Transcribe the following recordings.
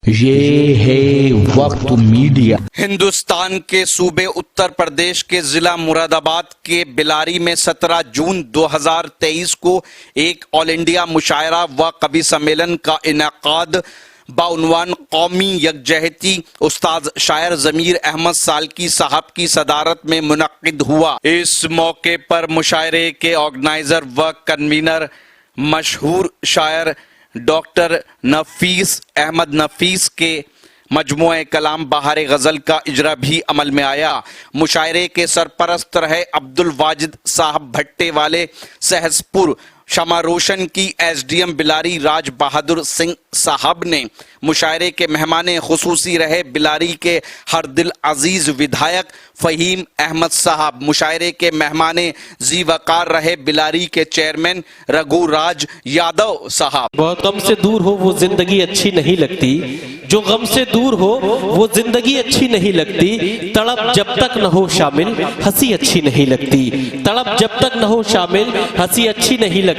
ये है वक्त मीडिया। हिंदुस्तान के सूबे उत्तर प्रदेश के जिला मुरादाबाद के बिलारी में 17 जून 2023 को एक ऑल इंडिया मुशायरा व कवि सम्मेलन का इनेकाद बाउनवान कौमी यकजहती उस्ताद शायर जमीर अहमद सालकी साहब की सदारत में मुनक्किद हुआ। इस मौके पर मुशायरे के ऑर्गेनाइजर व कन्वीनर मशहूर शायर डॉक्टर नफीस अहमद नफीस के मजमुए कलाम बहार गजल का इजरा भी अमल में आया। मुशायरे के सरपरस्त रहे अब्दुल वाजिद साहब भट्टे वाले सहसपुर। शमा रोशन की एसडीएम बिलारी राज बहादुर सिंह साहब ने। मुशायरे के मेहमान खुसूसी रहे बिलारी के हर दिल अजीज विधायक फहीम अहमद साहब। मुशायरे के मेहमान जी वकार रहे बिलारी के चेयरमैन रघुराज यादव साहब। बहुत गम से दूर हो वो जिंदगी अच्छी नहीं लगती, जो गम से दूर हो वो जिंदगी अच्छी नहीं लगती। तड़प जब तक न हो शामिल हंसी अच्छी नहीं लगती, तड़प जब तक न हो शामिल हंसी अच्छी नहीं लगती।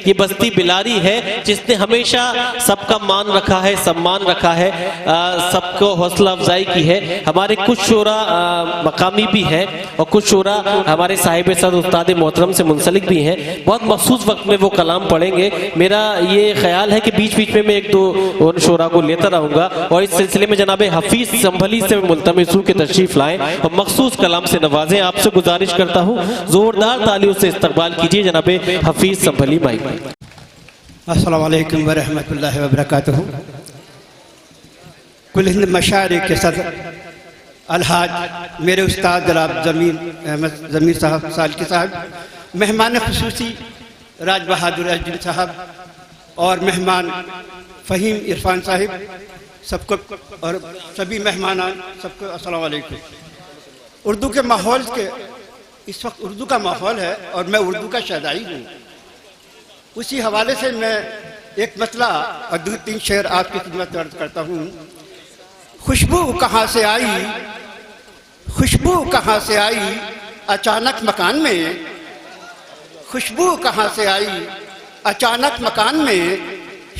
ये बस्ती बिलारी है जिसने हमेशा सबका मान रखा है, सम्मान रखा है, सबको हौसला अफजाई की है। हमारे कुछ शोरा मकामी भी हैं और कुछ शोरा हमारे साहिब सद उस्ताद मोहतरम से मुंसलिक भी हैं। बहुत मखसूस वक्त में वो कलाम पढ़ेंगे। मेरा ये ख्याल है कि बीच बीच में मैं एक दो उन शोरा को लेता रहूंगा और इस सिलसिले में जनाब हफीज संभली से मुल्तमिस के तशरीफ लाएं और मखसूस कलाम से नवाजें। आपसे गुजारिश करता हूँ जोरदार तालियों से इस्तकबाल कीजिए जनाब हफीज संभली। अस्सलाम वालेकुम व रहमतुल्लाहि व बरकातुहू। कुल हिंद मशायरे के सदर अलहाज मेरे उस्ताद जनाब जमीर साहब सालकी साहब, मेहमान खुसूसी राज बहादुर अजीम साहब और मेहमान फ़हीम इरफान साहिब, सबको और सभी मेहमान सबको अस्सलाम वालेकुम। उर्दू के माहौल के इस वक्त उर्दू का माहौल है और मैं उर्दू का शहदाई हूँ। उसी हवाले से मैं एक मतला और दो तीन शेर आपकी खिदमत अर्ज करता हूँ। खुशबू कहाँ से आई, खुशबू कहाँ से आई अचानक मकान में, खुशबू कहाँ से आई अचानक मकान में।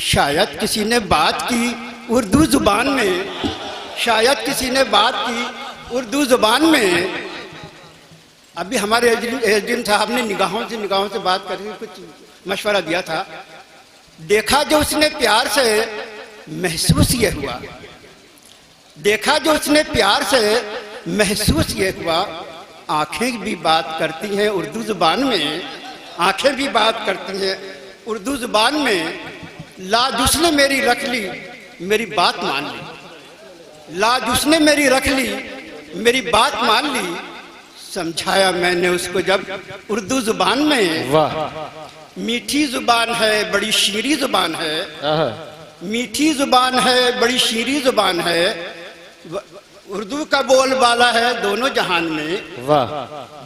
शायद किसी ने बात की उर्दू जुबान में, शायद किसी ने बात की उर्दू जुबान में। अभी हमारे एसडीएम साहब ने निगाहों से बात करके कुछ मशवरा दिया था। देखा जो उसने प्यार से महसूस ये हुआ, देखा जो उसने प्यार से महसूस ये हुआ। आंखें भी बात करती हैं उर्दू जुबान में, आंखें भी बात करती हैं उर्दू जुबान में। लाज उसने मेरी रख ली मेरी बात मान ली, लाज उसने मेरी रख ली मेरी बात मान ली। समझाया मैंने उसको जब उर्दू जुबान में। वाह, मीठी जुबान है बड़ी शीरी जुबान है, मीठी जुबान है बड़ी शीरी जुबान है। उर्दू का बोलबाला है दोनों जहान में। वाह,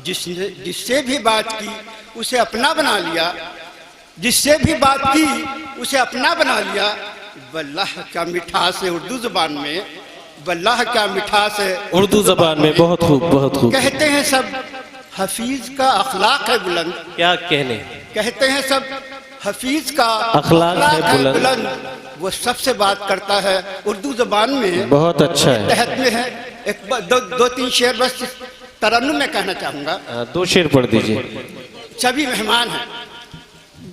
जिससे भी बात की उसे अपना बना लिया, जिससे भी बात की उसे अपना बना लिया। वल्लाह क्या मिठास है उर्दू जुबान में, वल्लाह क्या मिठास है उर्दू जुबान में। बहुत खूब, बहुत खूब। कहते हैं सब हफीज का अखलाक है बुलंद, क्या कहने, कहते हैं सब हफीज का अखलाक है बुलंद। वो सबसे बात करता है उर्दू जुबान में। बहुत अच्छा है। तहत में है एक दो तीन शेर बस तरन्नुम में कहना चाहूंगा। दो शेर पढ़ दीजिए। सभी मेहमान हैं।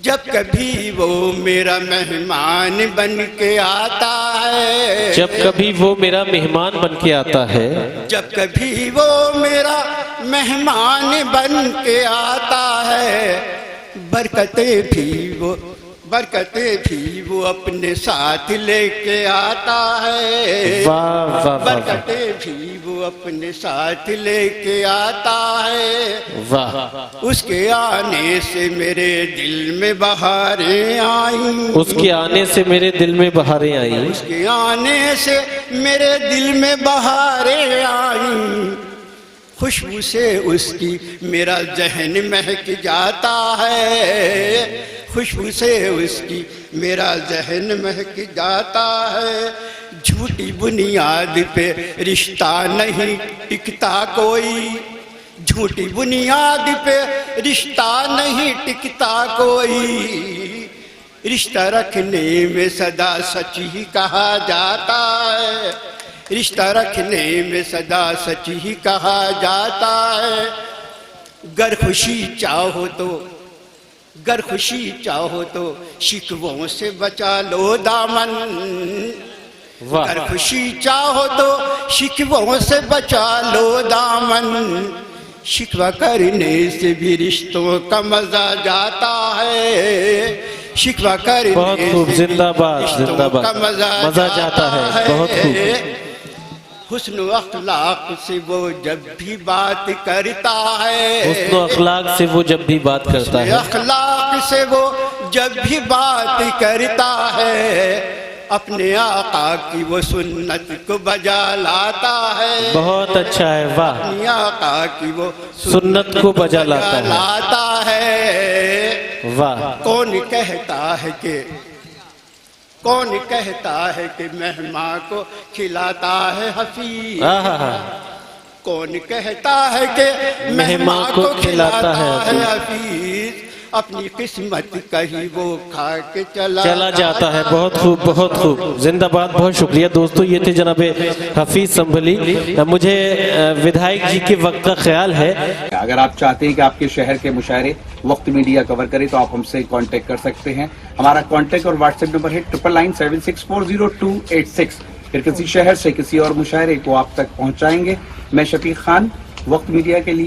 जब कभी वो मेरा मेहमान बन के आता है, जब कभी वो मेरा मेहमान बन के आता है, जब कभी वो मेरा मेहमान बन के आता है। बरकतें भी वो अपने साथ लेके आता है। वाह वाह, बरकतें भी वो अपने साथ लेके आता है। वाह, उसके आने से मेरे दिल में बहारें आई, उसके आने से मेरे दिल में बहारें आई, उसके आने से मेरे दिल में बहारें आई। खुशबू से उसकी मेरा जहन महक जाता है, खुशबू से उसकी मेरा जहन महक जाता है। झूठी बुनियाद पे रिश्ता नहीं टिकता कोई, झूठी बुनियाद पे रिश्ता नहीं टिकता कोई। रिश्ता रखने में सदा सच ही कहा जाता है, रिश्ता रखने में सदा सच ही कहा जाता है। गर खुशी चाहो तो शिकवों से बचा लो दामन, वाह गर खुशी चाहो तो शिकवों से बचा लो दामन। शिकवा करने से भी रिश्तों का मजा जाता है, शिकवा करने बहुत खूब, से भी जिंदाबाद रिश्तों जिंदाबाद, का मजा जाता है, बहुत खूब। हुस्न अखलाक से वो जब भी बात करता है, हुस्न अखलाक से वो जब भी बात करता है, अखलाक से वो जब भी बात करता है, अपने आका की वो सुन्नत को बजा लाता है। बहुत अच्छा है, वाह, अपने आका की वो सुन्नत को बजा लाता है। वाह। कौन कहता है कि मेहमान को खिलाता है हफीज, आहा, कौन कहता है कि मेहमान को खिलाता है हफीज। अपनी किस्मत कहीं वो खा के चला जाता है। बहुत खूब, बहुत खूब, जिंदाबाद, बहुत शुक्रिया दोस्तों। ये थे जनाब हफीज संभली। मुझे विधायक जी के वक्त का ख्याल है। अगर आप चाहते हैं कि आपके शहर के मुशायरे वक्त मीडिया कवर करे तो आप हमसे कांटेक्ट कर सकते हैं। हमारा कांटेक्ट और व्हाट्सएप नंबर है 9997640286। फिर किसी शहर से किसी और मुशायरे को आप तक पहुंचाएंगे। मैं शफीक खान, वक्त मीडिया के लिए।